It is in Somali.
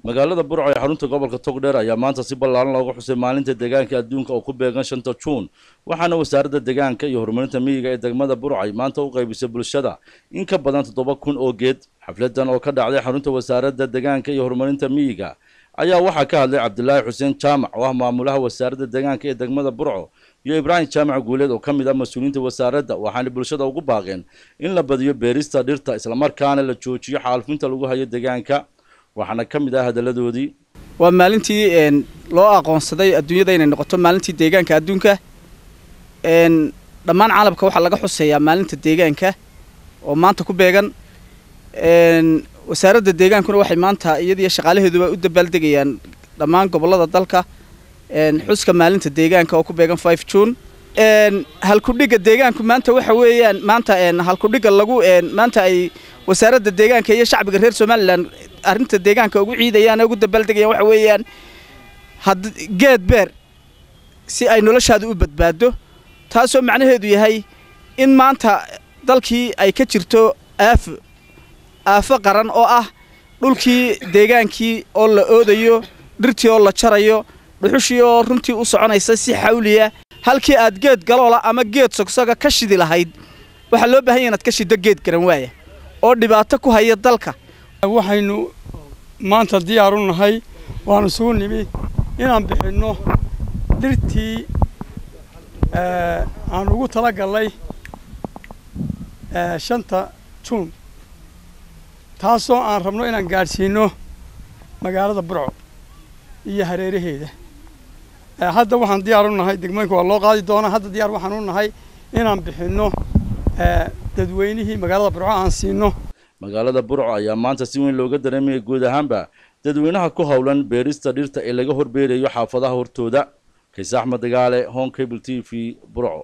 magaalada Burco ee xarunta gobolka Togdheer ayaa maanta si ballaaran loogu xusay maalinta deegaanka adduunka oo ku beegan 5 Juun waxaana wasaaradda deegaanka iyo horumarinta miyiga ee degmada Burco ay maanta u qaybisay bulshada in ka badan 7,000 oo geed xafladan oo ka dhacday xarunta wasaaradda deegaanka iyo horumarinta miyiga ayaa waxa ka hadlay Cabdullaahi Xuseen Jaamac oo ah maamulaha wasaaradda deegaanka ee degmada Burco iyo Ibrahim Jaamac Guuleed oo kamid ah mas'uuliyiinta wasaaradda waxaana bulshada ugu baaqeen in la badiyo beerista dhirta isla markaana la joojiyo xaalfinta lagu hayo deegaanka waxaana kamid ah hadaladoodii waa maalintii loo aqoonsaday adduunyada inay noqoto maalintii deegaanka adduunka dhammaan caalamka waxa laga xuseeyaa maalinta deegaanka oo maanta ku beegan wasaaradda deegaankuna waxay maanta iyadii shaqaalaheeduba u dabaaldegayaan dhammaan gobolada dalka xuska maalinta deegaanka oo ku beegan 5 Juun halkudhiga deegaanku maanta waxa weeyaan maanta halkudhiga lagu maanta ay wasaaradda deegaanka iyo shacbiga reer Soomaaliland arinta deegaanka ugu ciidayaan ugu dabaaldegayaan waxa weeyaan geed beer si ay noloshaadu u badbaado taasoo macnaheedu yahay in maanta dalkii ay ka jirto aafo qaran oo ah dhulkii deegaankii oo la oodayo dhirtii oo la jarayo dhuxushii oo runtii u soconaysa si xawliya halkii aad geed galoola ama geed sogsoga ka shidi lahayd waxa loo baahan yahay inaad ka shido geed garan waaya oo dhibaato ku haya dalka waxaynu maanta diyaar u nahay waan isugu nimi inaan bixinno dhirtii aan ugu talagalay 5 Juun taasoo aan rabno inaan gaarsiino magaalada Burco iyo hareeraheeda hadda waxaan diyaar u nahay degmooyinka waa loo qaadi doonaa hadda diyaar waxaan u nahay inaan bixinno dadweynihii magaalada Burco aan siino magaalada Burco ayaa maanta si weyn looga dareemay guud ahaanba dadweynaha ku hawlan beerista dhirta ee laga horbeerayo xaafadaha hortooda Kays Axmed Dagaale Home Cable TV Burco.